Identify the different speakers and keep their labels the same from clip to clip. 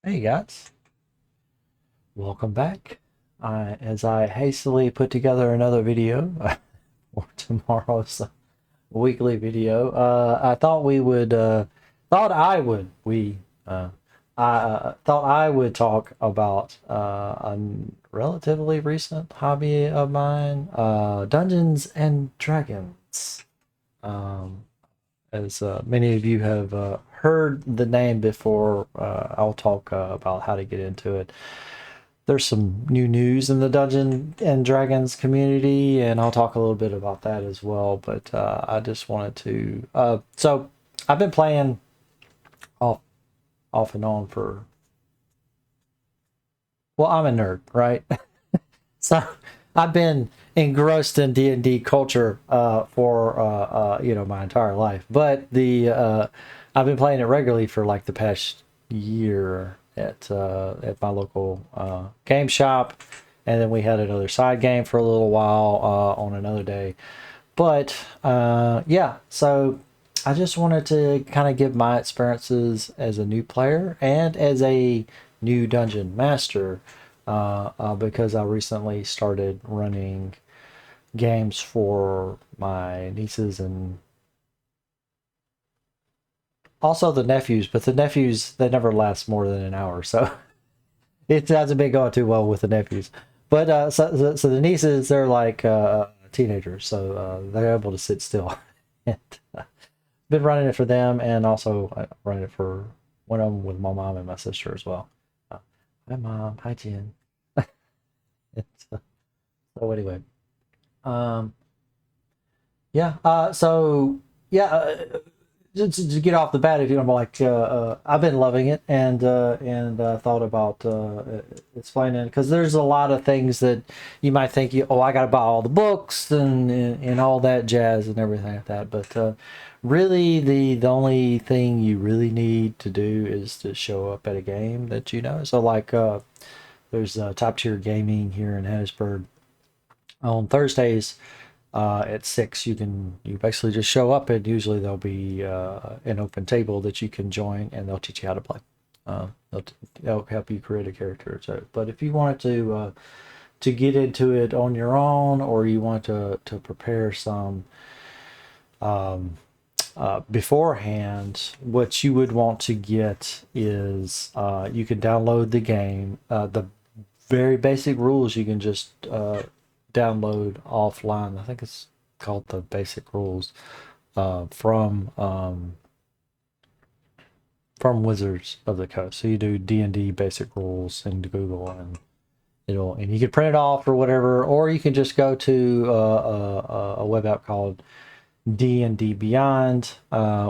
Speaker 1: Hey guys, welcome back. As I hastily put together another video for tomorrow's weekly video, I thought we would, thought I would, we, I thought I would talk about a relatively recent hobby of mine, Dungeons and Dragons. Um, as many of you have heard the name before, I'll talk about how to get into it. There's some new news in the Dungeon and Dragons community, and I'll talk a little bit about that as well. But I just wanted to. So I've been playing off off and on for. Well, I'm a nerd, right? So I've been engrossed in D&D culture for my entire life. But the I've been playing it regularly for like the past year at my local game shop, and then we had another side game for a little while on another day. But yeah, so I just wanted to kind of give my experiences as a new player and as a new dungeon master because I recently started running games for my nieces and also the nephews, but the nephews, they never last more than an hour, so it hasn't been going too well with the nephews. But so the nieces, they're like teenagers, so they're able to sit still. and, been running it for them, and also running it for one of them with my mom and my sister as well. Hi, mom. Hi, Jen. So anyway, um, yeah. So yeah, to get off the bat, if you don't like, I've been loving it, and thought about explaining because there's a lot of things that you might think I got to buy all the books and all that jazz and everything like that, but really the only thing you really need to do is to show up at a game that you know. So like there's top tier gaming here in Hattiesburg on Thursdays at 6. You basically just show up, and usually there'll be an open table that you can join, and they'll teach you how to play. They'll help you create a character. So, but if you wanted to get into it on your own, or you want to prepare some beforehand, what you would want to get is you can download the game. The very basic rules you can just download offline. I think it's called the basic rules from Wizards of the Coast. So you do D&D basic rules into Google, and you can print it off or whatever, or you can just go to a web app called D&D Beyond,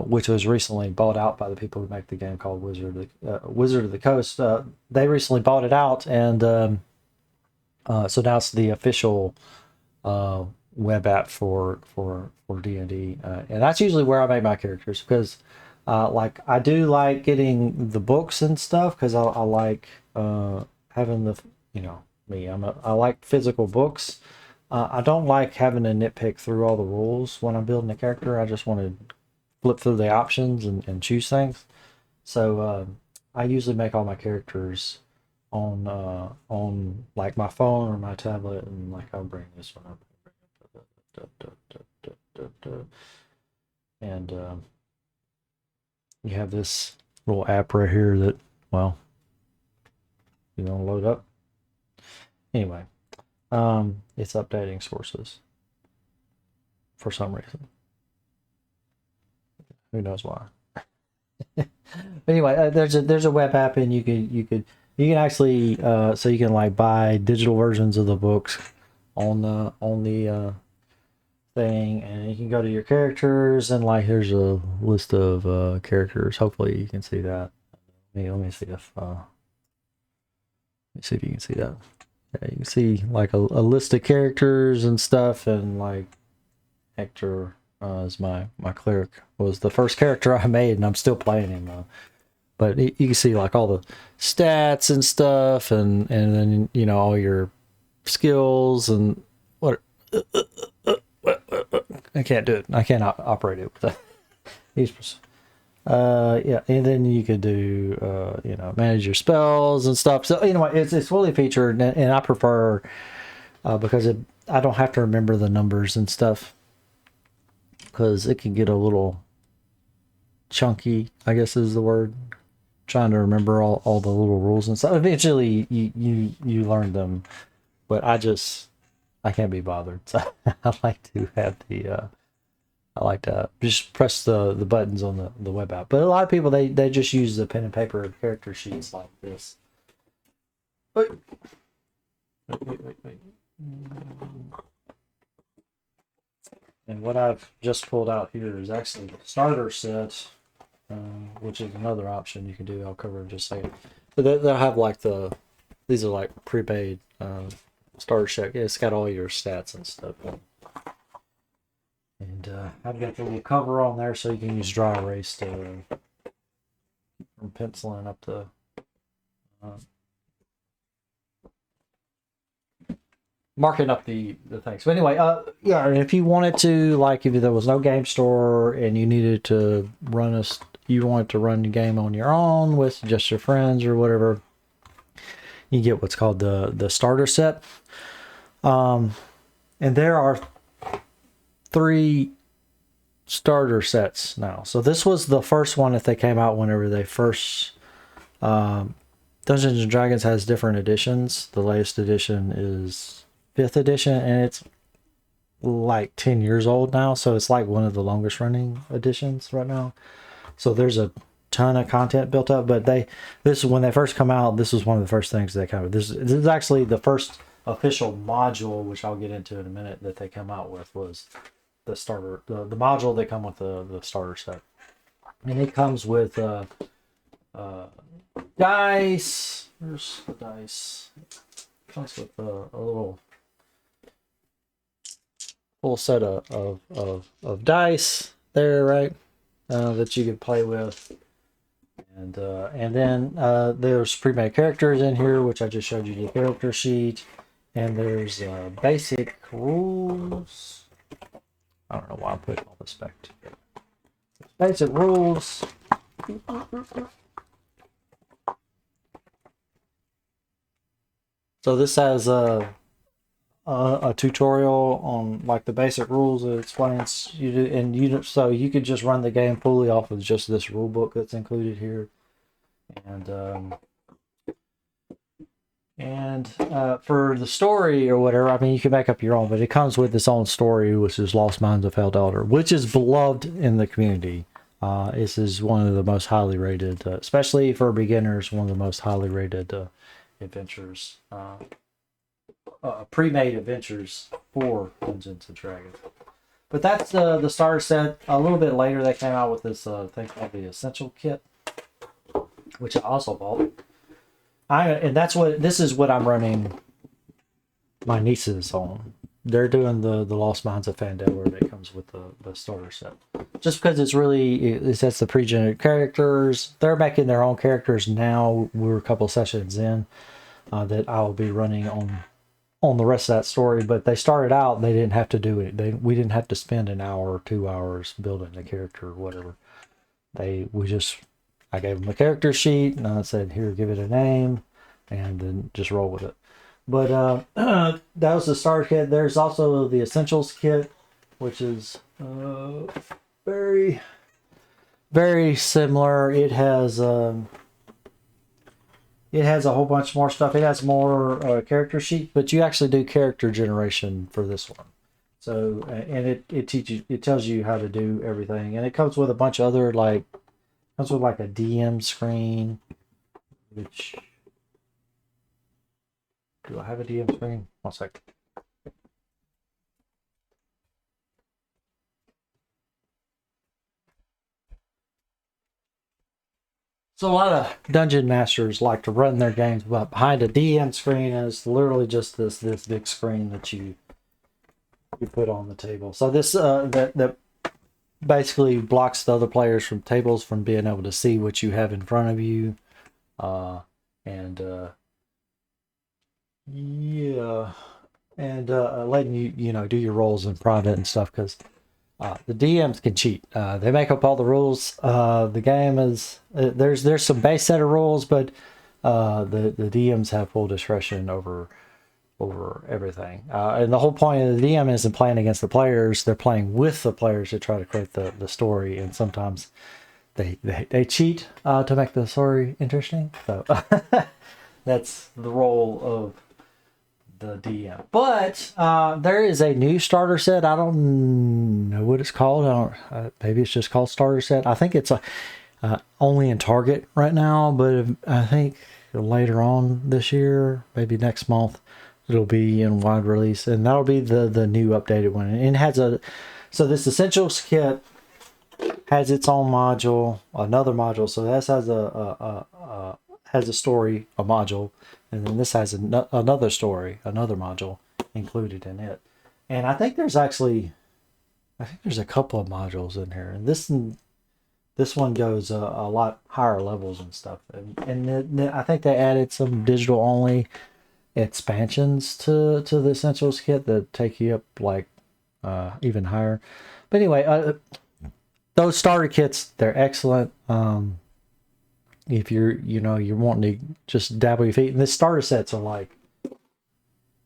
Speaker 1: which was recently bought out by the people who make the game called Wizard of the Coast. They recently bought it out, and so now it's the official web app for D&D, and that's usually where I make my characters because like I do like getting the books and stuff because I like having the me I like physical books. I don't like having to nitpick through all the rules when I'm building a character. I just want to flip through the options and choose things. So I usually make all my characters on like my phone or my tablet, and like I'll bring this one up, and you have this little app right here that, well, you don't load up. Anyway, it's updating sources for some reason. Who knows why? Anyway, there's a web app, and you can actually so you can like buy digital versions of the books on the thing, and you can go to your characters, and like here's a list of characters. Hopefully you can see that. Let me see if let me see if you can see that. Yeah, you can see like a list of characters and stuff, and like Hector is my cleric, was the first character I made, and I'm still playing him. But you can see like all the stats and stuff, and then all your skills and what. I can't do it. I can't operate it with that. These Yeah, and then you could do manage your spells and stuff. So anyway, it's fully featured, and I prefer because I don't have to remember the numbers and stuff because it can get a little chunky, I guess is the word. Trying to remember all the little rules and stuff. Eventually, you learn them, but I can't be bothered. So I like to have I like to just press the buttons on the web app. But a lot of people they just use the pen and paper character sheets like this. Wait. And what I've just pulled out here is actually the starter set, which is another option you can do. I'll cover in just a second. But they'll have like these are like prepaid starter set. Yeah, it's got all your stats and stuff. And I've got the little cover on there so you can use dry erase to from penciling up the marking up the things. But anyway, yeah, if you wanted to, like, if there was no game store and you needed to you wanted to run the game on your own with just your friends or whatever, you get what's called the starter set. And there are 3 starter sets now. So this was the first one that they came out whenever they first Dungeons and Dragons has different editions. The latest edition is 5th edition, and it's like 10 years old now, so it's like one of the longest running editions right now. So there's a ton of content built up, but this when they first come out, this was one of the first things they covered. This is actually the first official module, which I'll get into in a minute, that they come out with was the starter, the module that come with the starter set. And it comes with dice. Where's the dice? It comes with a little full set of dice there, right? That you can play with. And then there's pre-made characters in here, which I just showed you the character sheet. And there's basic rules. I don't know why I'm putting all this back together. Basic rules. So this has a tutorial on like the basic rules. It explains so you could just run the game fully off of just this rule book that's included here, and for the story or whatever, I mean, you can make up your own, but it comes with its own story, which is Lost Mines of Elder, which is beloved in the community. This is one of the most highly rated, especially for beginners, one of the most highly rated adventures. Pre-made adventures for Dungeons and Dragons. But that's the starter set. A little bit later, they came out with this thing called the Essential Kit, which I also bought. This is what I'm running my nieces on. They're doing the Lost Mines of Fandelver that comes with the starter set. Just because it sets the pre-generated characters. They're making their own characters now. We're a couple sessions in that I'll be running on the rest of that story, but they started out, they didn't have to do it. We didn't have to spend an hour or 2 hours building a character or whatever. I gave them a character sheet and I said, here, give it a name, and then just roll with it. But that was the starter kit. There's also the Essentials kit, which is very, very similar. It has a whole bunch more stuff. It has more character sheet, but you actually do character generation for this one. So, and it tells you how to do everything, and it comes with a bunch of other comes with like a DM screen, which do I have a DM screen? 1 sec. So a lot of dungeon masters like to run their games behind a DM screen, and it's literally just this big screen that you put on the table. So this that basically blocks the other players from tables from being able to see what you have in front of you, letting you do your rolls in private and stuff, because The DMs can cheat. They make up all the rules. The game is there's some base set of rules, but the DMs have full discretion over everything. And the whole point of the DM isn't playing against the players; they're playing with the players to try to create the story. And sometimes they cheat to make the story interesting. So that's the role of the DM. But there is a new starter set. I don't know what it's called. Maybe it's just called starter set. I think it's only in Target right now, but I think later on this year, maybe next month, it'll be in wide release, and that'll be the new updated one. And it has so this Essentials kit has its own module, another module. So this has a story, a module, and then this has another story, another module included in it. And I think there's a couple of modules in here, and this one goes a lot higher levels and stuff. And I think they added some digital only expansions to the Essentials kit that take you up like even higher. But anyway, those starter kits, they're excellent. If you're wanting to just dabble your feet, and this starter sets are like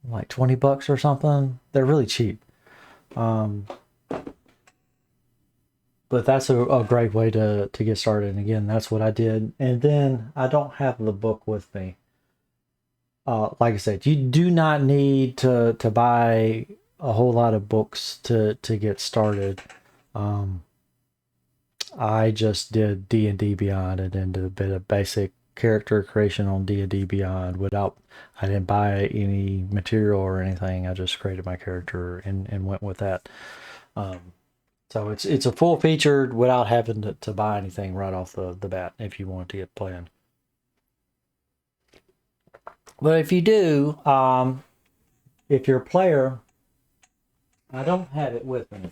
Speaker 1: $20 or something. They're really cheap. But that's a great way to get started. And again, that's what I did. And then I don't have the book with me. Like I said, you do not need to buy a whole lot of books to get started. I just did D&D Beyond and then did a bit of basic character creation on D&D Beyond I didn't buy any material or anything. I just created my character and went with that. So it's a full featured without having to buy anything right off the bat if you want to get playing. But if you do, if you're a player, I don't have it with me.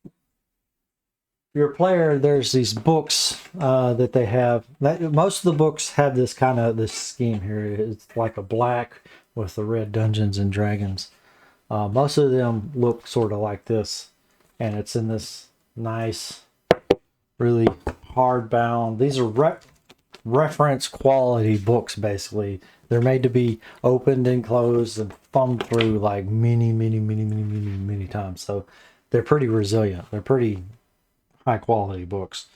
Speaker 1: If you're a player, there's these books that they have. Most of the books have this scheme here. It's like a black with the red Dungeons and Dragons. Most of them look sort of like this, and it's in this nice, really hardbound. These are reference quality books, basically. They're made to be opened and closed and thumbed through like many times. So they're pretty resilient. They're pretty high quality books.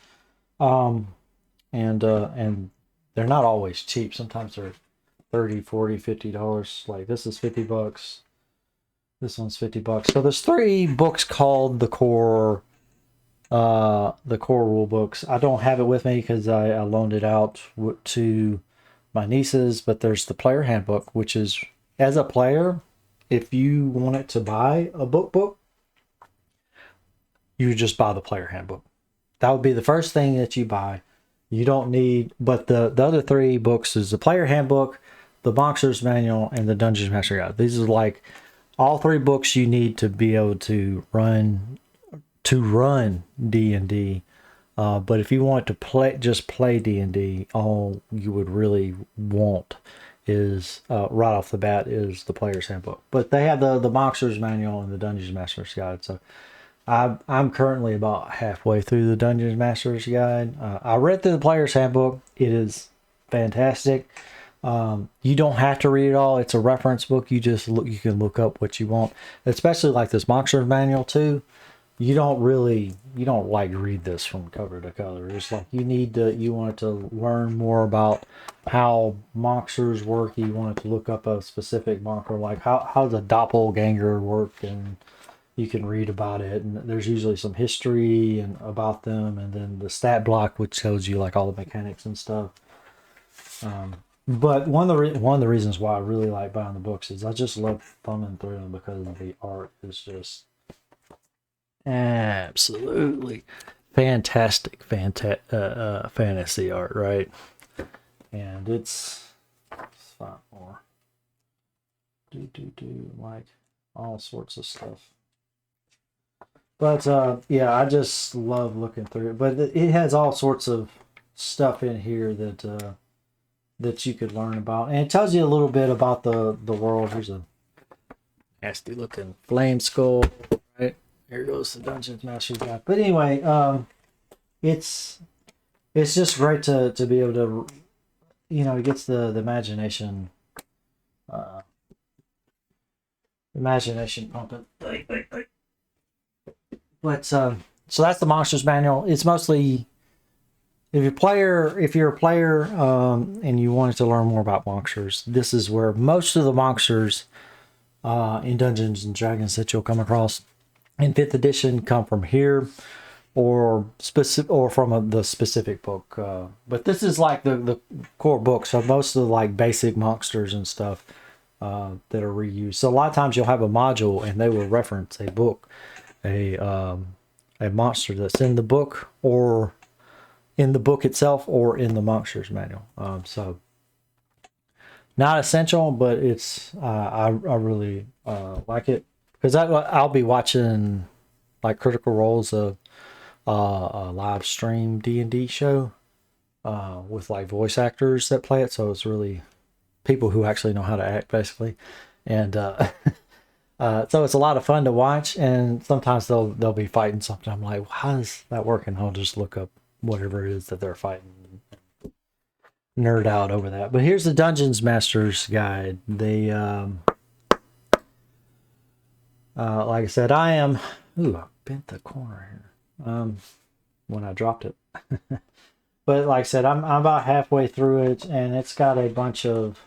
Speaker 1: And they're not always cheap. Sometimes they're $30, $40, $50. Like this is $50. This one's $50. So there's 3 books called the core rule books. I don't have it with me because I loaned it out to my nieces, but there's the player handbook, which is, as a player, if you wanted to buy a book, you just buy the player handbook. That would be the first thing that you buy. You don't need, but the other 3 books is the player handbook, the Monster's Manual, and the Dungeon Master Guide. These are like all 3 books you need to be able to run D&D. But if you want to play D&D, all you would really want is right off the bat is the player's handbook. But they have the Monster's Manual and the Dungeon Master's Guide. So I'm currently about halfway through the Dungeon Master's Guide. I read through the player's handbook. It is fantastic. You don't have to read it all. It's a reference book. You can look up what you want, especially like this Monster's Manual too. You don't like read this from cover to cover. It's like you want to learn more about how monsters work. You want to look up a specific monster, like how does a doppelganger work, and you can read about it. And there's usually some history and about them, and then the stat block, which tells you like all the mechanics and stuff. But one of the reasons why I really like buying the books is I just love thumbing through them because the art is just absolutely fantastic fantasy art, right? And it's 5 more. Like all sorts of stuff. But yeah, I just love looking through it. But it has all sorts of stuff in here that you could learn about, and it tells you a little bit about the world. Here's a nasty looking flame skull, right? Here goes the Dungeons Master's Guide. But anyway, it's just great to be able to, it gets the imagination, pumping. But so that's the Monsters Manual. It's mostly if you're a player and you wanted to learn more about monsters, this is where most of the monsters in Dungeons and Dragons that you'll come across in 5th edition come from here, or from the specific book. But this is like the core book, so most of the like basic monsters and stuff that are reused. So a lot of times you'll have a module and they will reference a book, a monster that's in the book, or in the book itself, or in the Monsters Manual. So not essential, but it's I really like it, because I'll be watching like Critical Roles of a live stream D&D show with like voice actors that play it, so it's really people who actually know how to act, basically. And so it's a lot of fun to watch, and sometimes they'll be fighting something. I'm like, how is that working? I'll just look up whatever it is that they're fighting, nerd out over that. But here's the Dungeons Master's Guide. They like I said, I bent the corner here when I dropped it. But like I said, I'm about halfway through it, and it's got a bunch of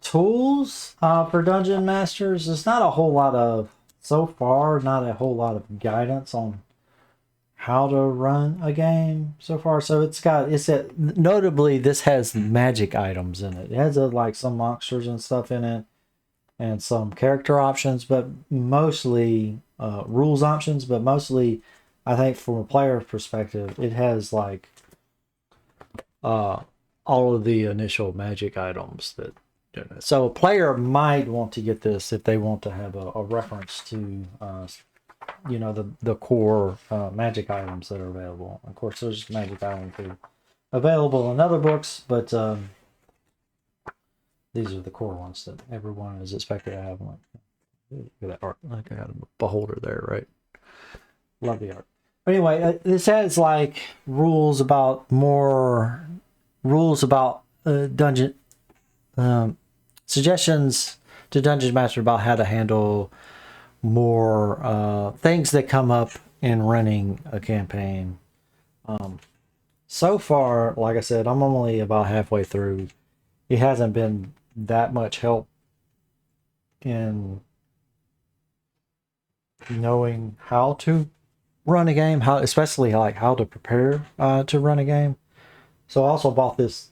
Speaker 1: tools for dungeon masters. There's not a whole lot of, so far, not a whole lot of guidance on how to run a game so far. So notably this has magic items in it. It has like some monsters and stuff in it, and some character options, but mostly rules options, but mostly I think from a player perspective, it has like all of the initial magic items that. So a player might want to get this if they want to have a reference to, the core magic items that are available. Of course, there's magic items that are available in other books, but these are the core ones that everyone is expected to have. Look at that art. Like I got a beholder there, right? Love the art. But anyway, this has like rules about dungeon. Suggestions to Dungeon Master about how to handle more things that come up in running a campaign. So far, like I said, I'm only about halfway through. It hasn't been that much help in knowing how to run a game, especially like how to prepare to run a game. So I also bought this.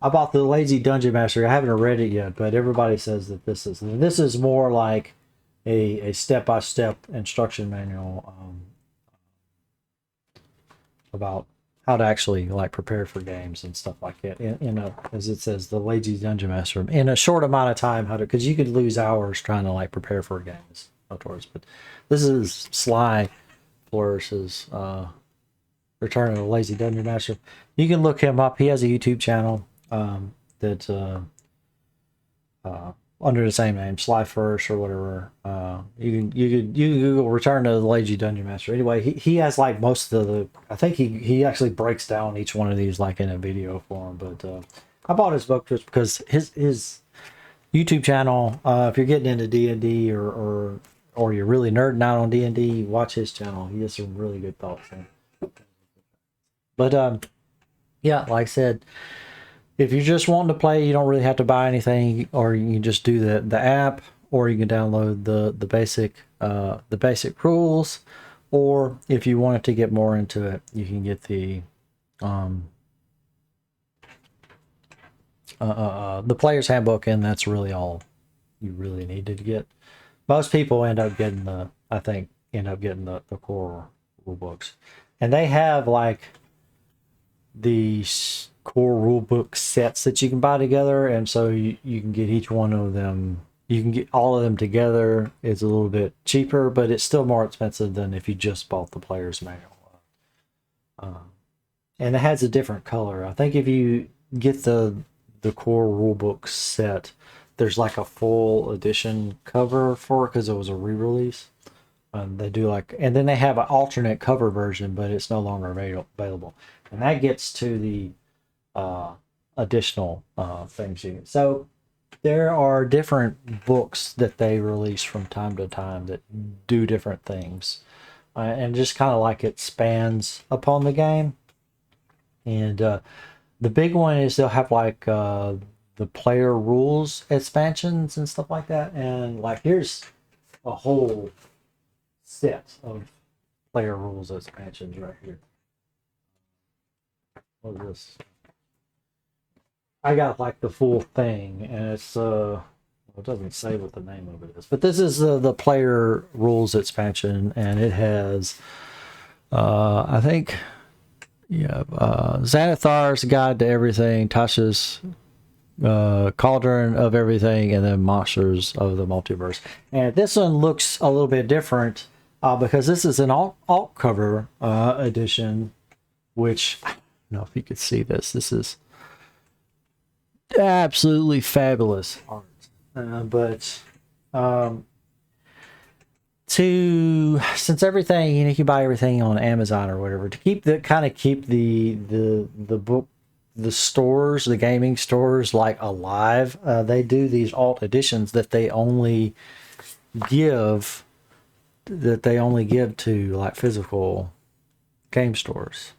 Speaker 1: I bought the Lazy Dungeon Master. I haven't read it yet, but everybody says that this is more like a step-by-step instruction manual about how to actually like prepare for games and stuff like that. As it says, the Lazy Dungeon Master, in a short amount of time, because you could lose hours trying to like prepare for games outdoors. But this is Sly Flouris's Return of the Lazy Dungeon Master. You can look him up. He has a YouTube channel. That under the same name, Sly First or whatever. You can Google Return to the Lazy Dungeon Master. Anyway, he has like most of the. I think he actually breaks down each one of these like in a video form. But I bought his book just because his YouTube channel. If you're getting into D&D or you're really nerding out on D&D, watch his channel. He has some really good thoughts. But yeah, like I said. If you're just wanting to play, you don't really have to buy anything, or you can just do the app, or you can download the basic rules, or if you wanted to get more into it, you can get the player's handbook, and that's really all you really needed to get. Most people end up getting the core rule books, and they have like these core rulebook sets that you can buy together, and so you can get each one of them. You can get all of them together. It's a little bit cheaper, but it's still more expensive than if you just bought the player's manual. And it has a different color. I think if you get the core rulebook set, there's like a full edition cover for it because it was a re-release. They do like, and then they have an alternate cover version, but it's no longer available. And that gets to the additional things you get. So there are different books that they release from time to time that do different things. And just kind of like it spans upon the game. And the big one is they'll have like the player rules expansions and stuff like that. And like here's a whole set of player rules expansions right here. What is this? I got like the full thing, and it's it doesn't say what the name of it is, but this is the player rules expansion, and it has I think Xanathar's Guide to Everything, Tasha's Cauldron of Everything, and then Monsters of the Multiverse. And this one looks a little bit different because this is an alt cover edition, which I don't know if you could see this. This is absolutely fabulous art. Since everything, you can buy everything on Amazon or whatever, to keep the book, the stores, the gaming stores like alive, they do these alt editions that they only give to like physical game stores.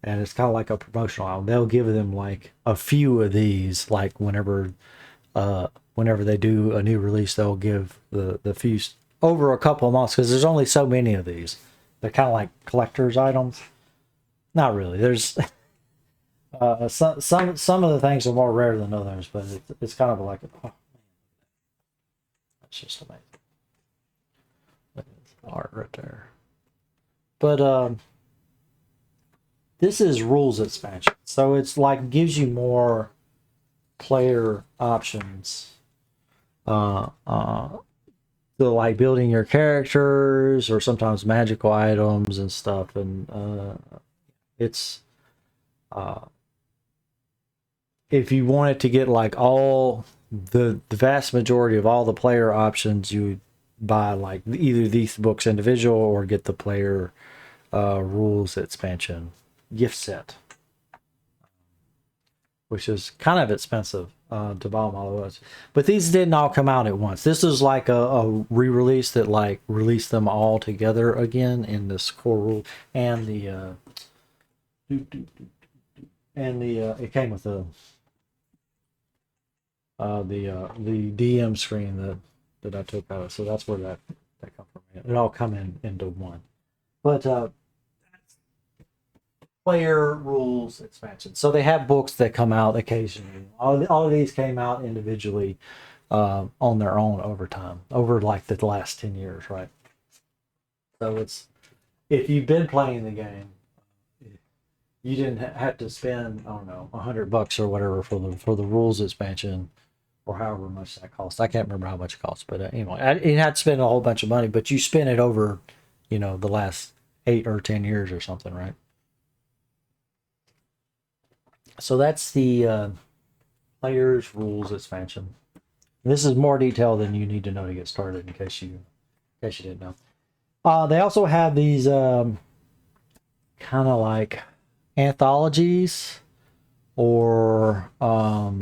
Speaker 1: And it's kind of like a promotional album. They'll give them like a few of these, like whenever they do a new release, they'll give the few over a couple of months because there's only so many of these. They're kind of like collector's items. Not really. There's some of the things are more rare than others, but it's kind of like that's just amazing. Art right there. But this is rules expansion, so it's like gives you more player options. So like building your characters or sometimes magical items and stuff, and it's if you wanted to get like all the vast majority of all the player options, you would buy like either these books individual or get the player rules expansion gift set, which is kind of expensive to buy them all at once. But these didn't all come out at once. This is like a re-release that like released them all together again in this core rule, and the it came with the DM screen that I took out of. So that's where that come from. It all come into one. But player rules expansion. So they have books that come out occasionally. All of these came out individually on their own over time, over like the last 10 years, right? So it's, if you've been playing the game, you didn't have to spend, I don't know, $100 or whatever for the rules expansion, or however much that costs. I can't remember how much it costs, but anyway, you had to spend a whole bunch of money, but you spent it over, the last 8 or 10 years or something, right? So that's the players rules expansion. This is more detail than you need to know to get started, in case you didn't know. They also have these kind of like anthologies, or I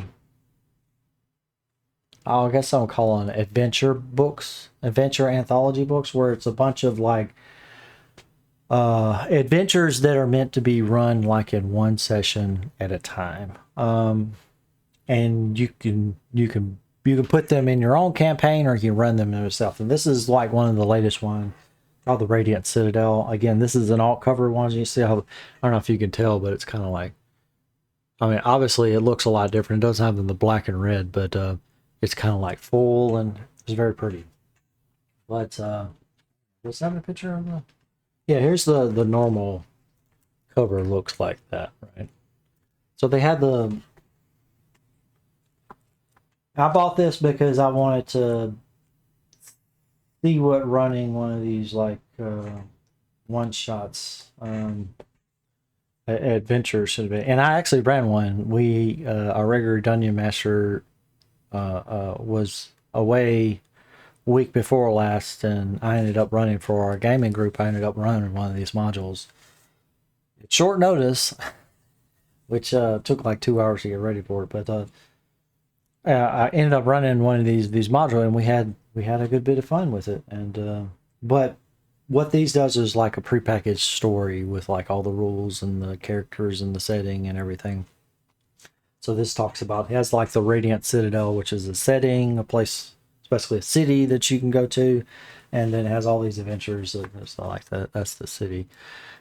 Speaker 1: guess I'm calling adventure anthology books, where it's a bunch of like adventures that are meant to be run like in one session at a time. And you can put them in your own campaign, or you can run them yourself. And this is like one of the latest ones, called the Radiant Citadel. Again, this is an alt cover one. You see how, I don't know if you can tell, but it's kind of like, I mean, obviously it looks a lot different. It doesn't have the black and red, but it's kind of like full, and it's very pretty. But does that have a picture of the? Yeah, here's the normal cover, looks like that, right? So they had I bought this because I wanted to see what running one of these like one-shots adventures should be. And I actually ran one. Our regular Dungeon Master was away week before last, and I ended up running for our gaming group. I ended up running one of these modules at short notice, which took like 2 hours to get ready for it. But I ended up running one of these modules, and we had a good bit of fun with it. And but what these does is like a prepackaged story with like all the rules and the characters and the setting and everything. So this talks about, it has like the Radiant Citadel, which is a setting, a place, especially a city that you can go to, and then it has all these adventures. It's not like that. That's the city.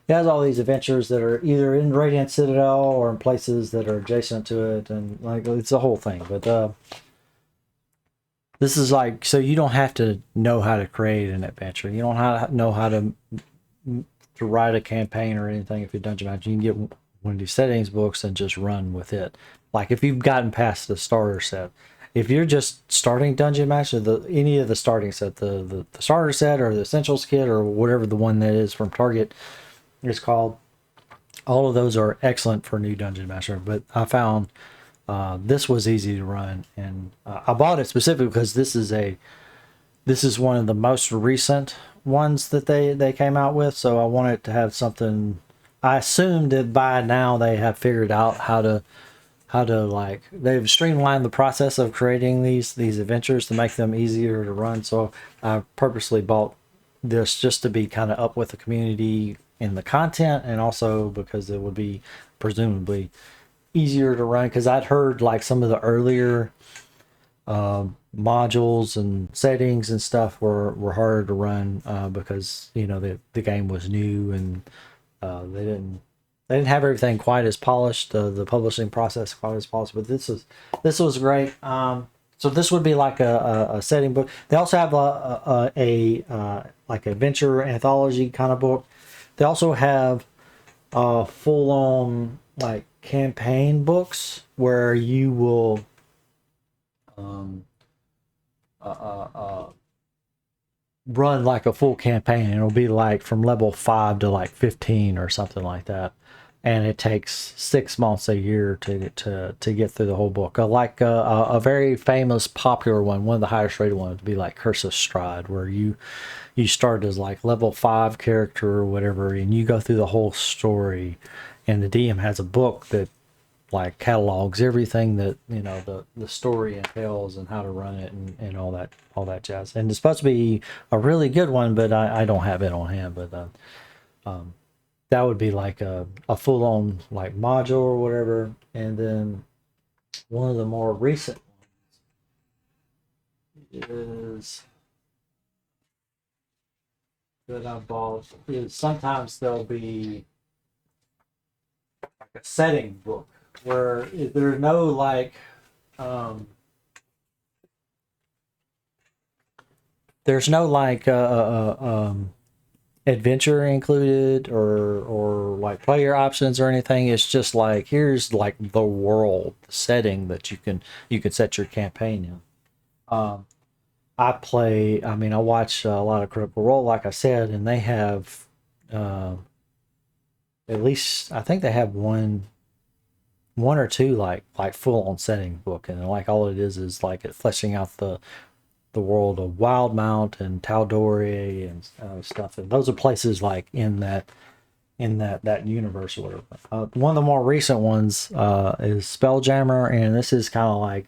Speaker 1: It has all these adventures that are either in Radiant Citadel or in places that are adjacent to it, and like it's a whole thing. But this is like, so you don't have to know how to create an adventure. You don't know how to write a campaign or anything. If you're Dungeon Master, you can get one of these settings books and just run with it. Like if you've gotten past the starter set, if you're just starting Dungeon Master, any of the starting set, the starter set or the Essentials kit or whatever the one that is from Target is called, all of those are excellent for new Dungeon Master. But I found this was easy to run, and I bought it specifically because this is one of the most recent ones that they came out with. So I wanted to have something. I assumed that by now they have figured out how to like, they've streamlined the process of creating these adventures to make them easier to run. So I purposely bought this just to be kind of up with the community in the content, and also because it would be presumably easier to run, because I'd heard like some of the earlier modules and settings and stuff were harder to run because the game was new, and they didn't have everything quite as polished, the publishing process quite as polished. But this was great. So this would be like a setting book. They also have a like adventure anthology kind of book. They also have full on like campaign books where you will run like a full campaign. It'll be like from level 5 to like 15 or something like that, and it takes 6 months, a year to get through the whole book. Like a very famous popular one of the highest rated ones would be like Curse of Strahd, where you start as like level 5 character or whatever, and you go through the whole story, and the DM has a book that like catalogs everything that the story entails and how to run it and all that jazz. And it's supposed to be a really good one, but I don't have it on hand. But that would be like a full-on like module or whatever. And then one of the more recent ones is that I bought is, sometimes there'll be like a setting book where there's no like there's no like adventure included or like player options or anything. It's just like, here's like the world setting that you can set your campaign in. I watch a lot of Critical Role, like I said, and they have at least, I think they have one or two like full on setting book, and like all it is like it fleshing out the world of Wildmount and Tal'Dorei and stuff. And those are places like in that universe or whatever. One of the more recent ones is Spelljammer, and this is kind of like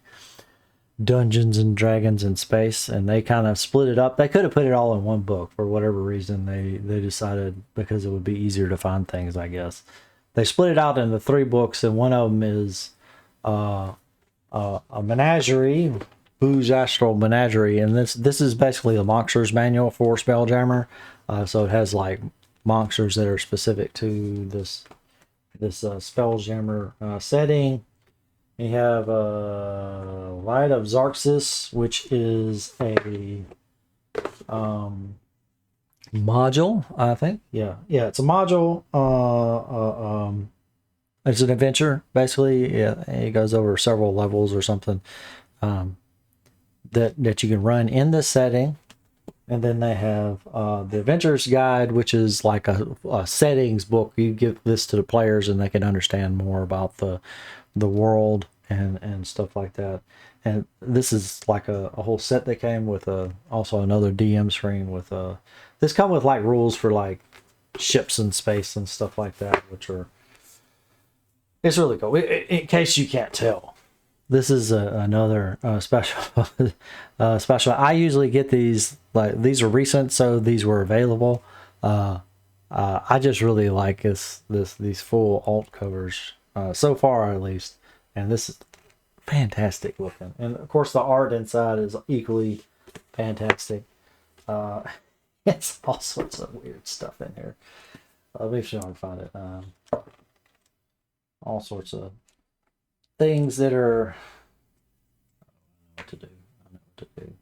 Speaker 1: Dungeons and Dragons in space, and they kind of split it up. They could have put it all in one book. For whatever reason, they decided, because it would be easier to find things, I guess. They split it out into 3 books, and one of them is a menagerie, Boo's Astral Menagerie, and this is basically the monsters manual for Spelljammer. So it has like monsters that are specific to this Spelljammer setting. You have Light of Xarxis, which is a module, I think. Yeah, it's a module. It's an adventure, basically. Yeah, it goes over several levels or something that you can run in this setting. And then they have the Adventurer's Guide, which is like a settings book. You give this to the players and they can understand more about the world and stuff like that. and this is like a whole set that came with also another DM screen with this come with like rules for like ships in space and stuff like that, which are it's really cool. In case you can't tell, this is another special special. I usually get these like these are recent, so these were available. I just really like these full alt covers so far at least, and this is fantastic looking. And of course, the art inside is equally fantastic. It's all sorts of weird stuff in here. Let me see if I can find it. All sorts of things that are. I know what to do. I know what to do.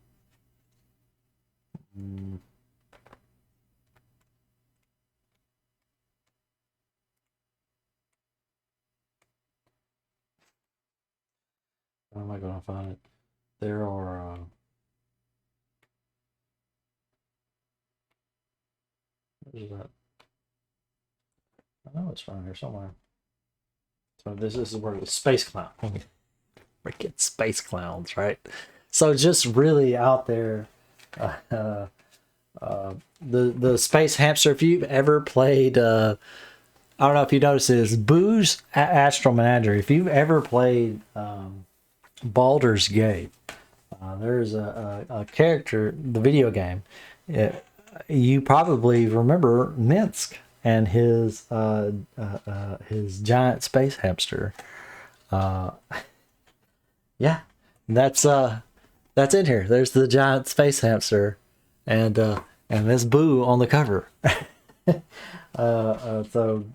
Speaker 1: How am I going to find it? There are. Where's that? I know it's around here somewhere. So this is where the space clown. Freaking space clowns, right? So just really out there. The space hamster. If you've ever played, I don't know if you noticed this, Boo's Astral Menagerie. If you've ever played Baldur's Gate, there's a character, the video game. You probably remember Minsk and his giant space hamster. Yeah, that's in here. There's the giant space hamster, and this Boo on the cover. So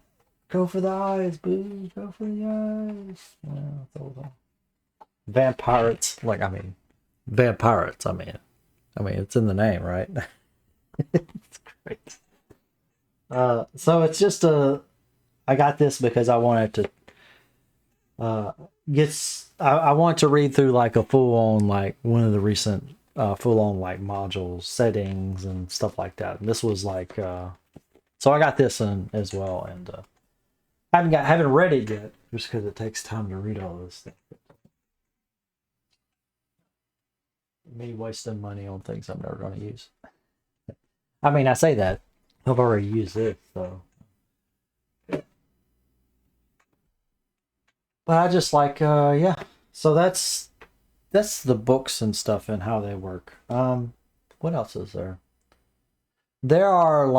Speaker 1: go for the eyes, Boo. Go for the eyes. Yeah, vampires, vampires. I mean, it's in the name, right? It's great. So it's just I got this because I wanted to I want to read through like a full on like one of the recent full on like modules settings and stuff like that. And this was like so I got this in as well, and haven't read it yet just because it takes time to read all this stuff. Me wasting money on things I'm never going to use. I mean, I say that I've already used it, so. But I just like, yeah. So that's the books and stuff and how they work. What else is there? There are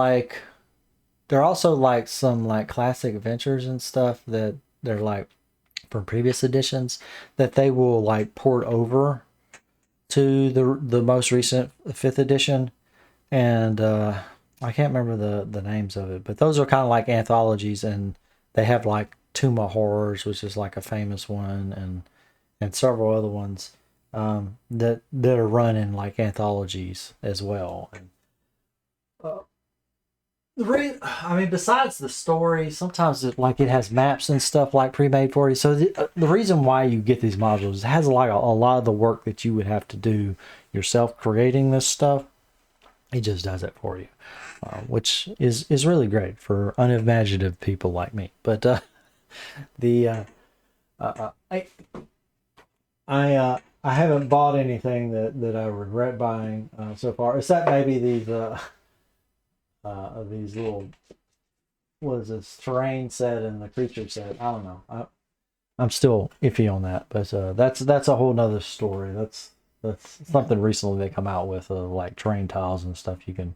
Speaker 1: also like some like classic adventures and stuff that they're like from previous editions that they will like port over to the most recent 5th edition, and I can't remember the names of it, but those are kind of like anthologies, and they have like Tomb of Horrors, which is like a famous one, and several other ones that are run in like anthologies as well. And besides the story, sometimes it has maps and stuff like pre-made for you. So the reason why you get these modules, it has like a lot of the work that you would have to do yourself creating this stuff. It just does it for you, which is really great for unimaginative people like me. But I haven't bought anything that I regret buying so far, except maybe these little, what is this, terrain set and the creature set. I don't know. I'm still iffy on that, but that's a whole nother story. That's something recently they come out with, like terrain tiles and stuff you can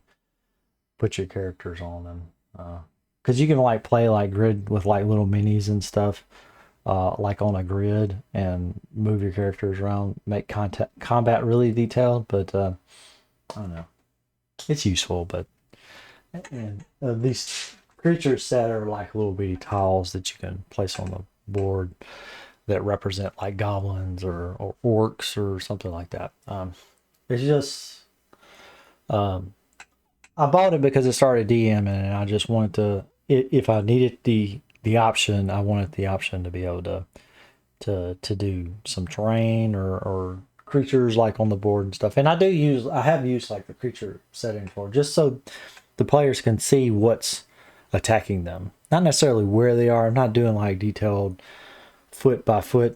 Speaker 1: put your characters on, and because you can like play like grid with like little minis and stuff, like on a grid, and move your characters around, make combat really detailed. But I don't know, it's useful. But and these creatures set are like little bitty tiles that you can place on the board that represent like goblins or orcs or something like that. It's just I bought it because it started DMing, and I just wanted to, if I needed the option, I wanted the option to be able to do some terrain or creatures like on the board and stuff. And I have used like the creature setting for, just so the players can see what's attacking them, not necessarily where they are. I'm not doing like detailed foot by foot,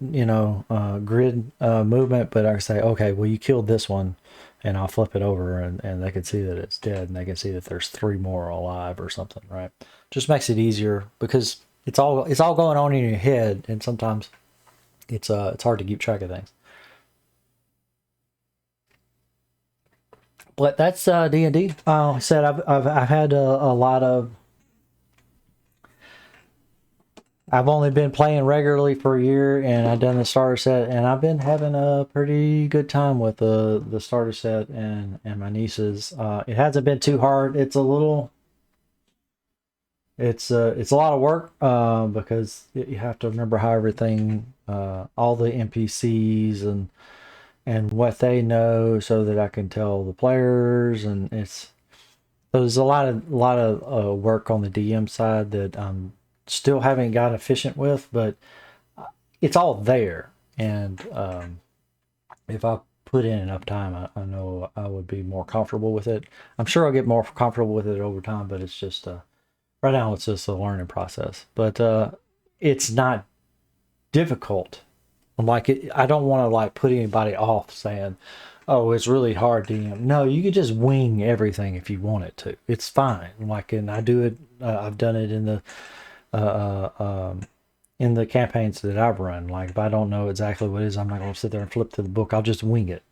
Speaker 1: grid movement, but I can say, okay, well, you killed this one, and I'll flip it over, and they can see that it's dead, and they can see that there's 3 more alive or something, right? Just makes it easier because it's all going on in your head, and sometimes it's hard to keep track of things. But that's D&D. I said I've had a lot of. I've only been playing regularly for a year, and I've done the starter set, and I've been having a pretty good time with the starter set and my nieces. It hasn't been too hard. It's a little. It's a lot of work because you have to remember how everything, all the NPCs and what they know, so that I can tell the players, and there's a lot of work on the DM side that still haven't got efficient with, but it's all there. And if I put in enough time, I know I would be more comfortable with it. I'm sure I'll get more comfortable with it over time, but it's just right now it's just a learning process. But it's not difficult. I don't want to put anybody off saying, "Oh, it's really hard DM." No, you can just wing everything if you want it to. It's fine. And I do it. I've done it in the campaigns that I've run. If I don't know exactly what it is, I'm not going to sit there and flip to the book. I'll just wing it.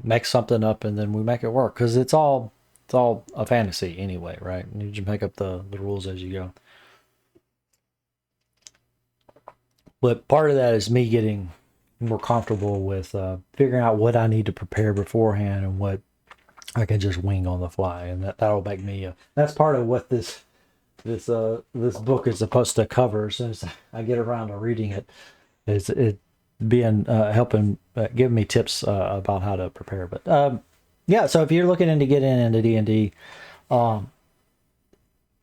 Speaker 1: Make something up, and then we make it work, because it's all a fantasy anyway, right? You just make up the rules as you go. But part of that is me getting more comfortable with figuring out what I need to prepare beforehand and what I can just wing on the fly, and that'll make me. That's part of what this book is supposed to cover. As soon as I get around to reading it, is it being helping give me tips about how to prepare. But yeah, so if you're looking into getting into D&D,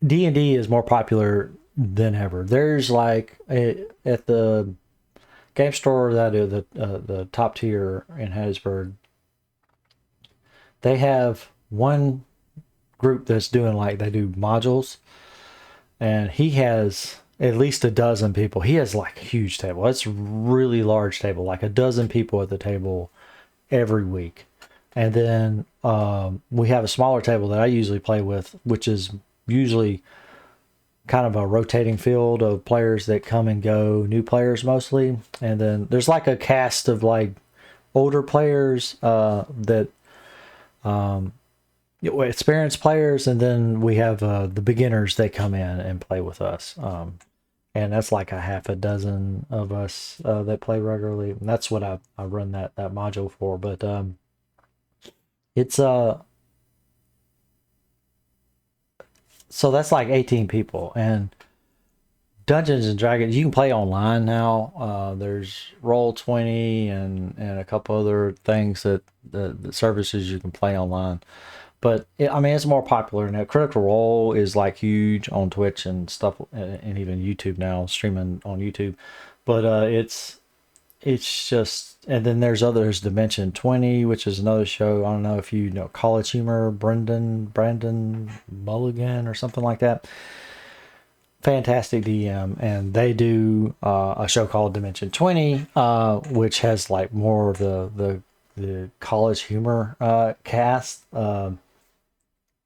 Speaker 1: D&D is more popular than ever. There's at the game store that is the top tier in Hattiesburg, they have one group that's doing they do modules, and he has at least a dozen people. He has a huge table. It's a really large table, a dozen people at the table every week. And then we have a smaller table that I usually play with, which is usually kind of a rotating field of players that come and go, new players mostly. And then there's a cast of older players that experienced players, and then we have the beginners that come in and play with us. And that's a half a dozen of us that play regularly. And that's what I run that module for. But it's so that's 18 people. And Dungeons and Dragons, you can play online now. There's Roll20 and a couple other things that the services you can play online. But it's more popular now. Critical Role is huge on Twitch and stuff, and even YouTube now, streaming on YouTube. But it's just, and then there's Dimension 20, which is another show. I don't know if you know College Humor, Brandon Mulligan or something like that. Fantastic DM, and they do a show called Dimension 20, which has more of the College Humor cast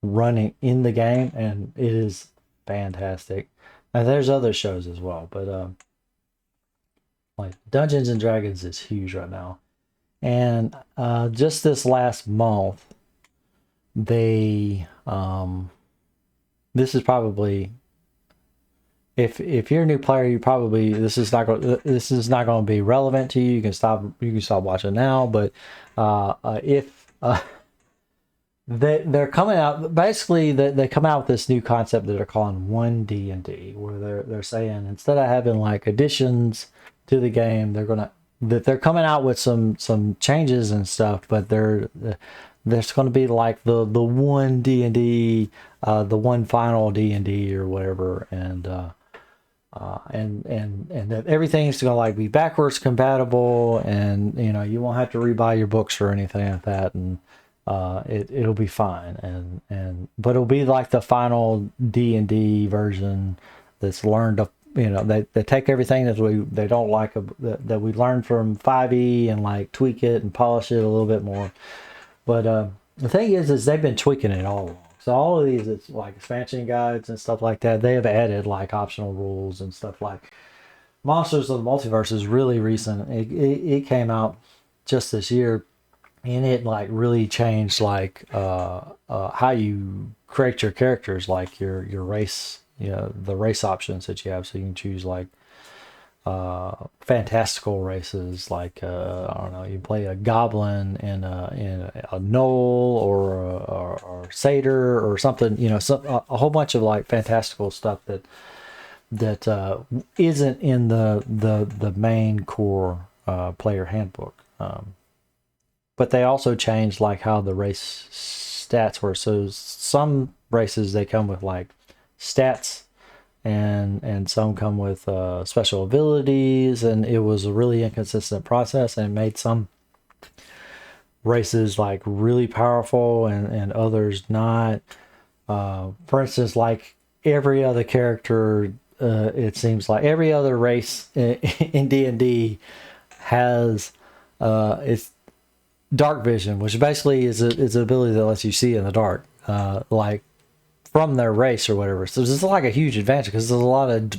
Speaker 1: running in the game, and it is fantastic. And there's other shows as well, but Dungeons and Dragons is huge right now. And just this last month, they this is probably, if you're a new player, you probably this is not going to be relevant to you. You can stop watching now. But if they're coming out, basically they come out with this new concept that they're calling one D&D, where they're saying, instead of having additions to the game, they're coming out with some changes and stuff, but there's going to be the one D&D, the one final D&D or whatever, and that everything's going to be backwards compatible, and you won't have to rebuy your books or anything like that, and it'll be fine, but it'll be the final D&D version that's learned they take everything that they don't like that we learned from 5e and like tweak it and polish it a little bit more. But the thing is they've been tweaking it all along. So all of these, it's like expansion guides and stuff like that. They have added like optional rules and stuff like Monsters of the Multiverse is really recent. It came out just this year, and it like really changed like how you create your characters, like your race, the race options that you have. So you can choose like fantastical races, like I don't know, you play a goblin and a gnoll or satyr or something, a whole bunch of like fantastical stuff that isn't in the main core player handbook. But they also changed like how the race stats were. So some races, they come with like stats, and some come with special abilities, and it was a really inconsistent process, and made some races like really powerful and others not. For instance, like every other character, it seems like every other race in D&D has its dark vision, which basically is an ability that lets you see in the dark, like from their race or whatever. So this is like a huge advantage because there's a lot of,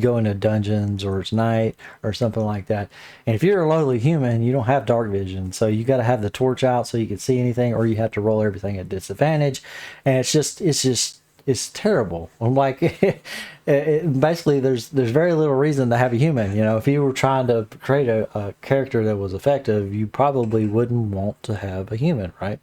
Speaker 1: going to dungeons or it's night or something like that. And if you're a lowly human, you don't have dark vision. So you got to have the torch out so you can see anything, or you have to roll everything at disadvantage. And it's terrible. I'm like, basically there's very little reason to have a human. If you were trying to create a character that was effective, you probably wouldn't want to have a human, right?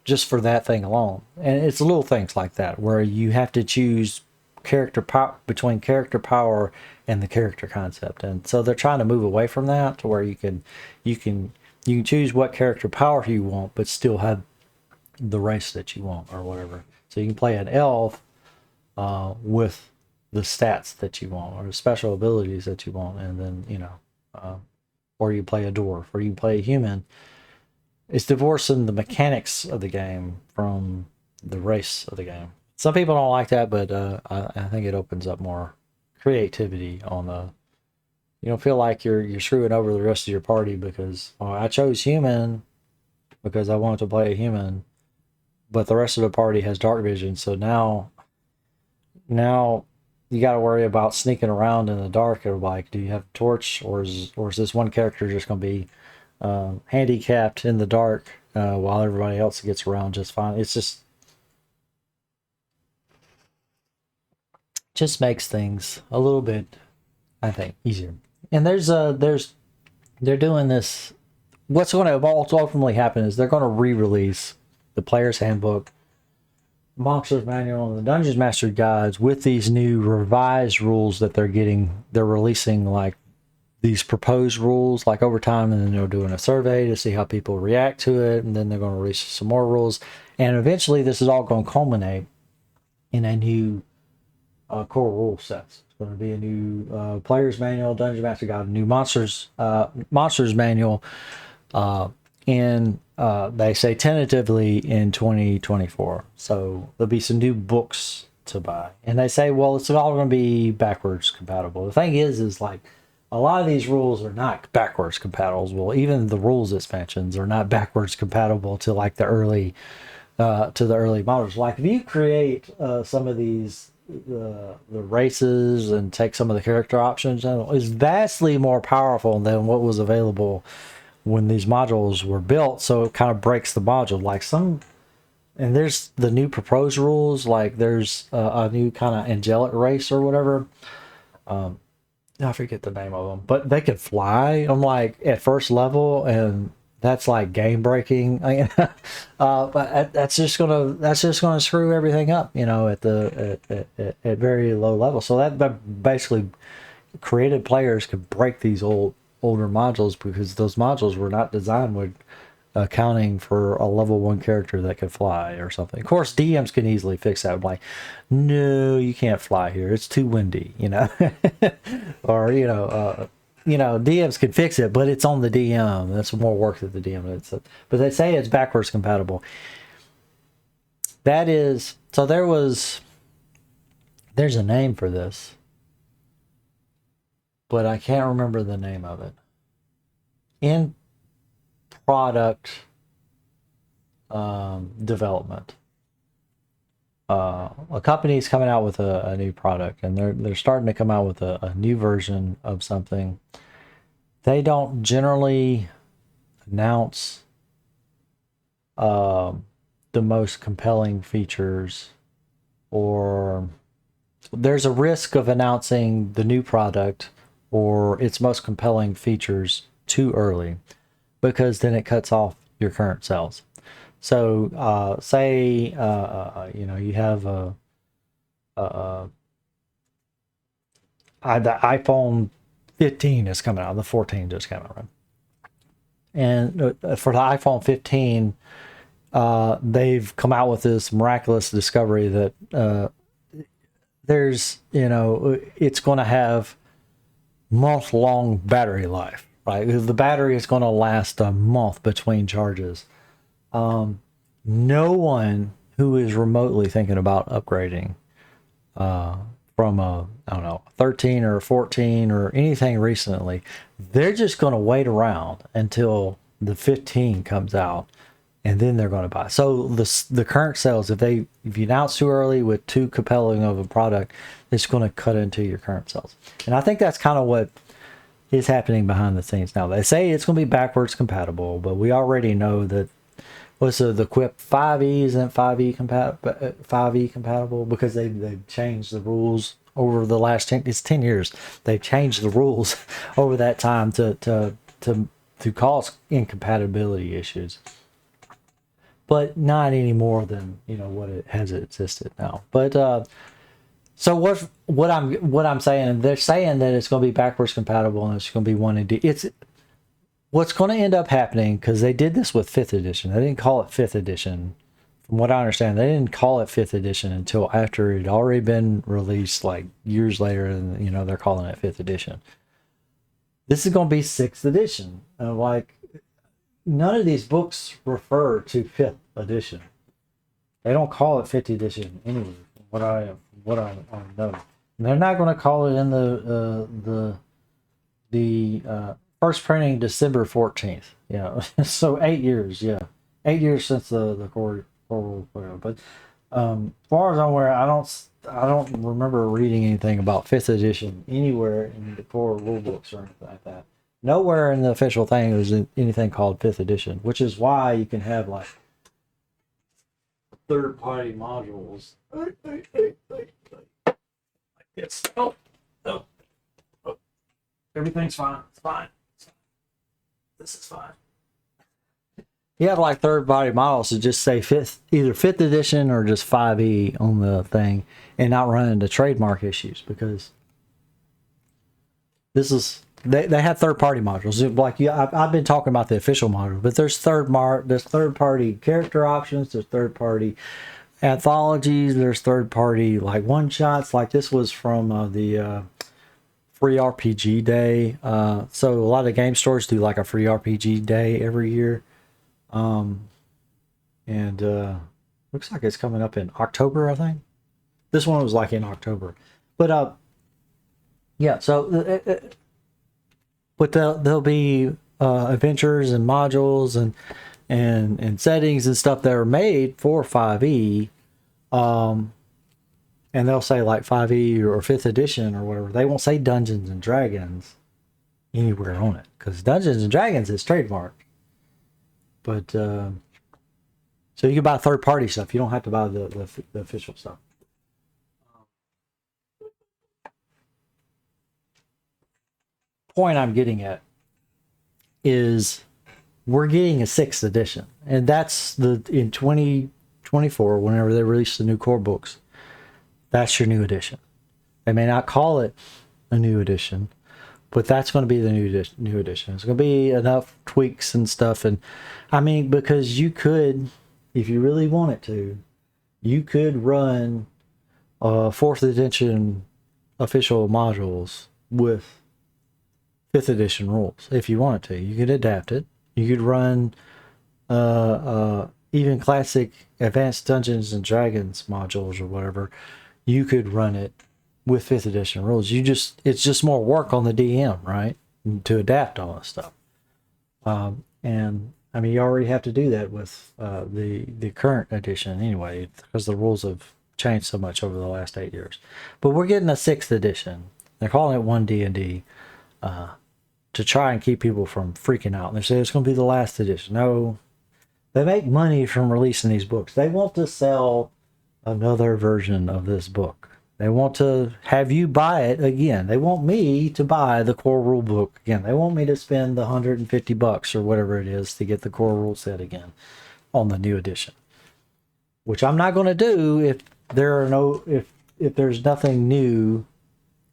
Speaker 1: Just for that thing alone. And it's little things like that where you have to choose between character power and the character concept. And so they're trying to move away from that to where you can choose what character power you want, but still have the race that you want or whatever. So you can play an elf with the stats that you want or the special abilities that you want, and then or you play a dwarf, or you play a human. It's divorcing the mechanics of the game from the race of the game. Some people don't like that, but I think it opens up more creativity on the. You don't feel like you're screwing over the rest of your party because I chose human because I wanted to play a human, but the rest of the party has dark vision. So now you got to worry about sneaking around in the dark. Or like, do you have a torch, or is this one character just going to be handicapped in the dark while everybody else gets around just fine? It's just makes things a little bit, I think, easier. And they're doing this. What's going to ultimately happen is they're going to re-release the Player's Handbook, Monsters Manual, and the Dungeons Master Guides with these new revised rules that they're releasing, like these proposed rules like over time, and then they're doing a survey to see how people react to it, and then they're going to release some more rules, and eventually this is all going to culminate in a new core rule sets. It's going to be a new Player's Manual, Dungeon Master Guide, a new Monsters Manual, and they say tentatively in 2024. So there'll be some new books to buy, and they say, well, it's all going to be backwards compatible. The thing is like a lot of these rules are not backwards compatible. Well, even the rules expansions are not backwards compatible to like the early models. Like if you create some of these the races and take some of the character options, is vastly more powerful than what was available when these modules were built. So it kind of breaks the module. Like and there's the new proposed rules. Like there's a new kind of angelic race or whatever. I forget the name of them, but they can fly. I'm like at first level, and that's like game breaking. But that's just gonna screw everything up, at very low level. So that basically creative players could break these older modules because those modules were not designed with accounting for a level 1 character that could fly or something. Of course, DMs can easily fix that. Like, no, you can't fly here. It's too windy, or DMs can fix it, but it's on the DM. That's more work that the DM does. But they say it's backwards compatible. There's a name for this. but I can't remember the name of it. In product development. A company is coming out with a new product, and they're starting to come out with a new version of something. They don't generally announce the most compelling features, or there's a risk of announcing the new product or its most compelling features too early, because then it cuts off your current sales. So say you have the iPhone 15 is coming out, the 14 just came out, right? And for the iPhone 15, they've come out with this miraculous discovery that there's, it's going to have month-long battery life, right? The battery is going to last a month between charges. No one who is remotely thinking about upgrading from a, I don't know, 13 or 14 or anything recently, they're just going to wait around until the 15 comes out, and then they're going to buy. So the current sales, if you announce too early with too compelling of a product, it's going to cut into your current sales. And I think that's kind of what is happening behind the scenes now. They say it's going to be backwards compatible, but we already know that the Quip 5e isn't 5e compatible because they've changed the rules over the last 10 years. They've changed the rules over that time to cause incompatibility issues, but not any more than what it has existed now. But so what I'm saying, they're saying that it's going to be backwards compatible and it's going to be 1D. It's what's going to end up happening, because they did this with 5th edition. They didn't call it 5th edition. From what I understand, they didn't call it 5th edition until after it had already been released, like years later, and they're calling it 5th edition. This is going to be 6th edition. Like, none of these books refer to 5th edition. They don't call it 5th edition anyway. What I know, and they're not going to call it in the first printing December 14th. So 8 years. 8 years since the core whatever. But as far as I'm aware, I don't remember reading anything about 5th edition anywhere in the core rule books or anything like that. Nowhere in the official thing is anything called 5th edition, which is why you can have like third-party modules like this. Oh. Everything's fine. It's fine. This is fine. You have like third-party models that just say either 5th edition or just 5e on the thing, and not run into trademark issues, because this is they have third-party modules. Like I've been talking about the official module, but there's third-party character options. There's third-party anthologies. There's third-party like one-shots. Like this was from the free RPG day. So a lot of game stores do like a free RPG day every year. And looks like it's coming up in October, I think. This one was like in October. But yeah, so but there'll be adventures and modules and settings and stuff that are made for 5e. And they'll say like 5e or 5th edition or whatever. They won't say Dungeons and Dragons anywhere on it, because Dungeons and Dragons is trademarked. But so you can buy third-party stuff. You don't have to buy the official stuff. Point I'm getting at is we're getting a 6th edition, and that's in 2024, whenever they release the new core books. That's your new edition. They may not call it a new edition, but that's going to be the new edition. It's going to be enough tweaks and stuff. And I mean, because you could, if you really wanted to, you could run 4th edition official modules with 5th edition rules if you wanted to. You could adapt it. You could run even classic Advanced Dungeons and Dragons modules or whatever. You could run it with 5th edition rules. It's just more work on the DM, right? To adapt all this stuff. And I mean, you already have to do that with the current edition anyway, because the rules have changed so much over the last 8 years. But we're getting a 6th edition. They're calling it 1 D&D to try and keep people from freaking out. And they say it's going to be the last edition. No, they make money from releasing these books. They want to sell another version of this book. They want to have you buy it again. They want me to buy the core rule book again. They want me to spend the $150 or whatever it is to get the core rule set again on the new edition. Which I'm not going to do if there's nothing new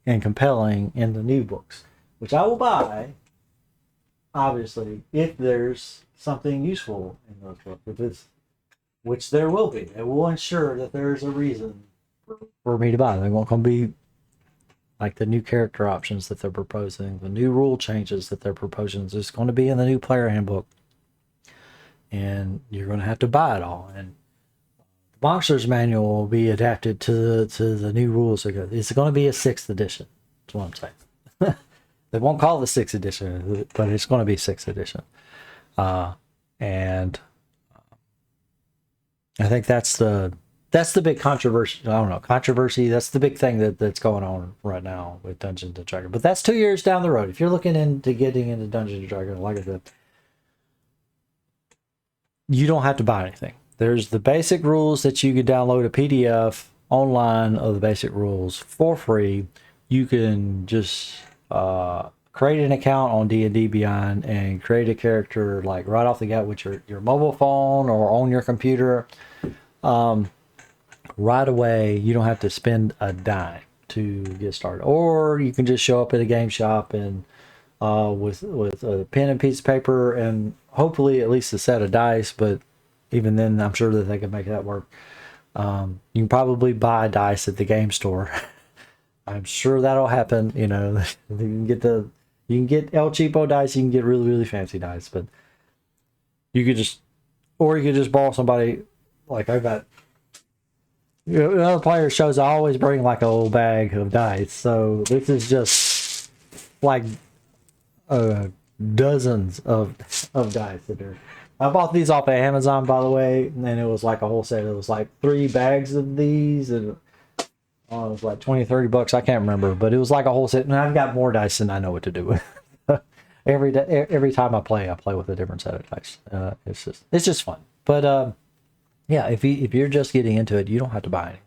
Speaker 1: and compelling in the new books. Which I will buy, obviously, if there's something useful in those books. Which there will be. It will ensure that there's a reason for me to buy. They won't come be like the new character options that they're proposing, the new rule changes that they're proposing. It's going to be in the new player handbook, and you're going to have to buy it all. And the Monsters Manual will be adapted to the new rules. It's going to be a 6th edition. That's what I'm saying. They won't call it the 6th edition, but it's going to be 6th edition. And I think that's the big controversy. I don't know, controversy. That's the big thing that's going on right now with Dungeons and Dragons. But that's 2 years down the road. If you're looking into getting into Dungeons and Dragons, like I said, you don't have to buy anything. There's the basic rules that you can download a PDF online of the basic rules for free. You can just create an account on D&D Beyond and create a character like right off the bat with your mobile phone or on your computer. Right away, you don't have to spend a dime to get started. Or you can just show up at a game shop and with a pen and piece of paper and hopefully at least a set of dice, but even then I'm sure that they can make that work. You can probably buy dice at the game store. I'm sure that'll happen. You know, you can get El Cheapo dice, you can get really, really fancy dice, but you could just borrow somebody. Like I've got, other player shows I always bring like a little bag of dice. So this is just like dozens of dice that are. I bought these off of Amazon, by the way, and then it was like a whole set. It was like 3 bags of these, and it was like $20-$30. I can't remember, but it was like a whole set. And I've got more dice than I know what to do with. Every time I play with a different set of dice. It's just fun. But yeah, if you're just getting into it, you don't have to buy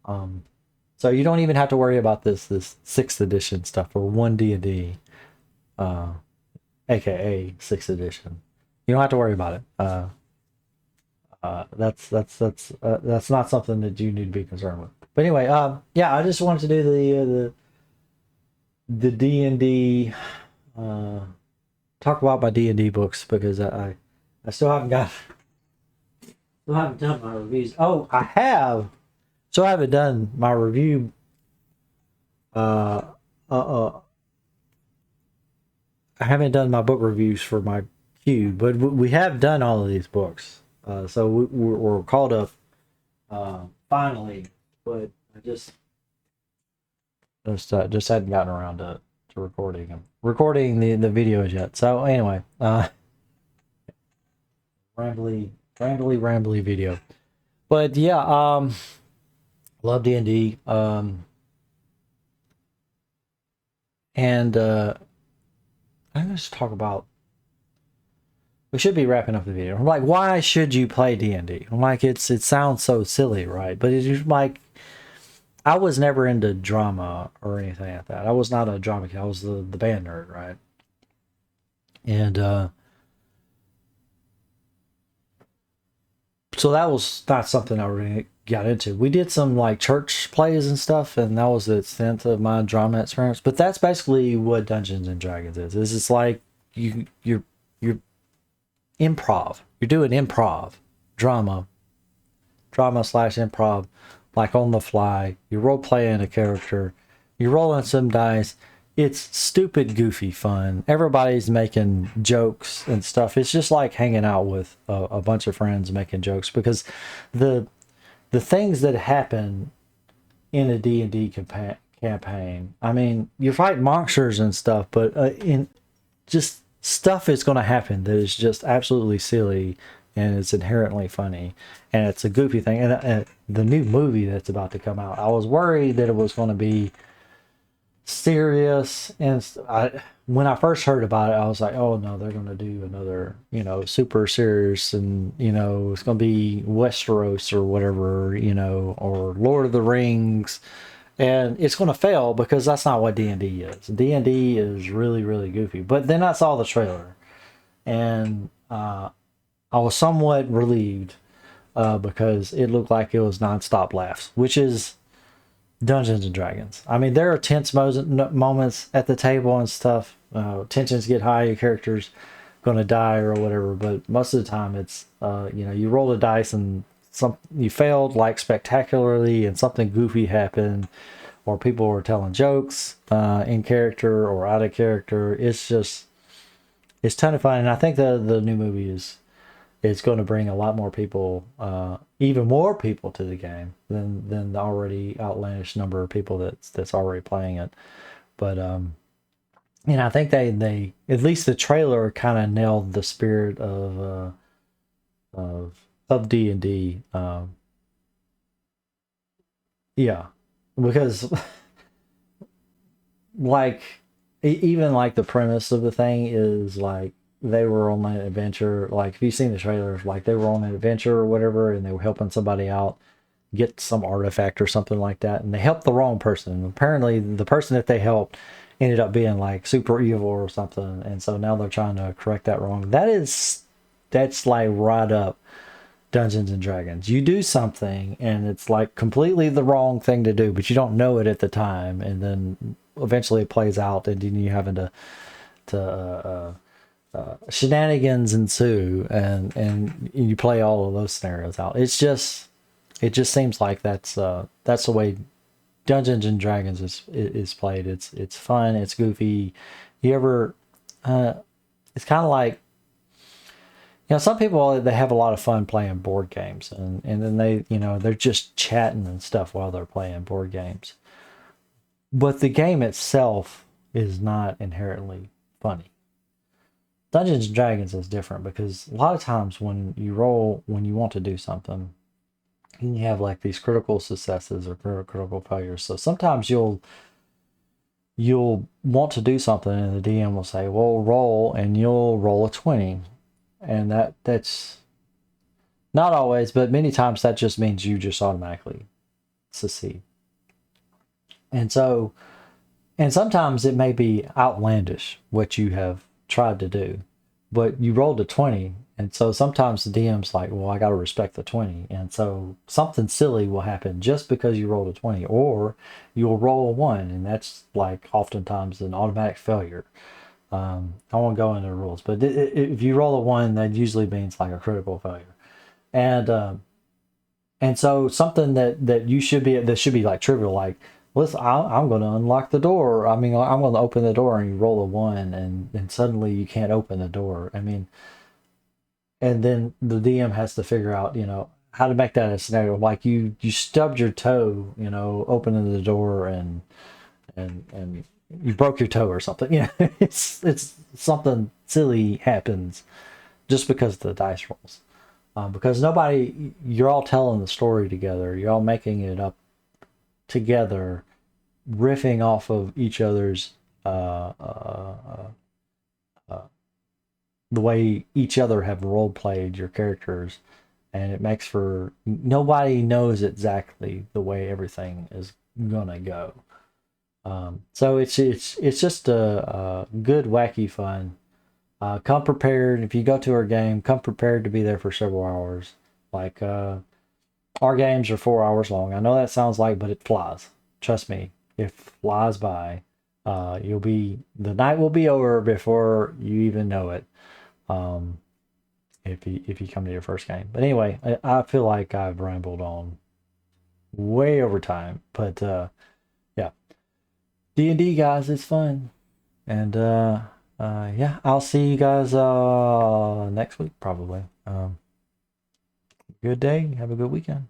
Speaker 1: anything. So you don't even have to worry about this 6th edition stuff or 1 D&D, aka 6th edition. You don't have to worry about it. That's not something that you need to be concerned with. But anyway, yeah, I just wanted to do the D&D, talk about my D&D books because I still haven't done my reviews. Oh, I have. So I haven't done my review. I haven't done my book reviews for my queue, but we have done all of these books. So we're caught up finally, but I just hadn't gotten around to recording the videos yet. So anyway, rambly video. But yeah, love D&D. And I just talk about. We should be wrapping up the video. I'm like, why should you play D&D? I'm like, it sounds so silly, right? But it's like, I was never into drama or anything like that. I was not a drama kid. I was the band nerd, right? And so that was not something I really got into. We did some like church plays and stuff, and that was the extent of my drama experience. But that's basically what Dungeons and Dragons is. It's like you're improv. You're doing improv, drama / improv, like on the fly. You're role playing a character. You're rolling some dice. It's stupid, goofy fun. Everybody's making jokes and stuff. It's just like hanging out with a bunch of friends making jokes, because the things that happen in a D&D campaign. I mean, you fight monsters and stuff, but in just stuff is going to happen that is just absolutely silly, and it's inherently funny, and it's a goofy thing. And the new movie that's about to come out, I was worried that it was going to be serious, and when I first heard about it, I was like, oh no, they're going to do another, super serious, and it's going to be Westeros or whatever, or Lord of the Rings, and it's going to fail because that's not what D&D is. D&D is really, really goofy. But then I saw the trailer, and I was somewhat relieved because it looked like it was nonstop laughs, which is Dungeons and Dragons. I mean, there are tense moments at the table and stuff. Tensions get high, your character's going to die or whatever, but most of the time it's, you roll the dice and you failed like spectacularly and something goofy happened, or people were telling jokes in character or out of character. It's a ton of fun, and I think the new movie is going to bring a lot more people, even more people to the game than the already outlandish number of people that's already playing it. But I think they at least the trailer kind of nailed the spirit of D&D. Yeah, because like even like the premise of the thing is like they were on an adventure. Like if you've seen the trailer, like they were on an adventure or whatever, and they were helping somebody out get some artifact or something like that, and they helped the wrong person. And apparently the person that they helped ended up being like super evil or something, and so now they're trying to correct that wrong. That's like right up Dungeons and Dragons. You do something and it's like completely the wrong thing to do, but you don't know it at the time, and then eventually it plays out, and then you having to shenanigans ensue, and you play all of those scenarios out. It just seems like that's the way Dungeons and Dragons is played. It's fun, it's goofy. You ever it's kind of like, some people, they have a lot of fun playing board games, and then they're just chatting and stuff while they're playing board games. But the game itself is not inherently funny. Dungeons and Dragons is different because a lot of times when you want to do something, you have like these critical successes or critical failures. So sometimes you'll want to do something and the DM will say, well, roll, and you'll roll a 20. And that's not always, but many times that just means you just automatically succeed. And sometimes it may be outlandish what you have tried to do, but you rolled a 20. And so sometimes the DM's like, well, I got to respect the 20. And so something silly will happen just because you rolled a 20, or you'll roll a 1. And that's like oftentimes an automatic failure. I won't go into the rules, but if you roll a 1, that usually means like a critical failure. And so something that should be like trivial, like, listen, I'm going to unlock the door. I mean, I'm going to open the door, and you roll a 1, and suddenly you can't open the door. I mean, and then the DM has to figure out, how to make that a scenario. Like you stubbed your toe, opening the door, and you broke your toe or something. It's something silly happens just because the dice rolls. Because you're all telling the story together. You're all making it up together, riffing off of each other's the way each other have role played your characters, and it makes for nobody knows exactly the way everything is gonna go. So it's just a good wacky fun. Come prepared. If you go to our game, come prepared to be there for several hours. Like our games are 4 hours long. I know that sounds like, but it flies. Trust me, it flies by. The night will be over before you even know it. If you come to your first game. But anyway, I feel like I've rambled on way over time. But yeah, D&D, guys, it's fun. And yeah, I'll see you guys next week probably. Good day. Have a good weekend.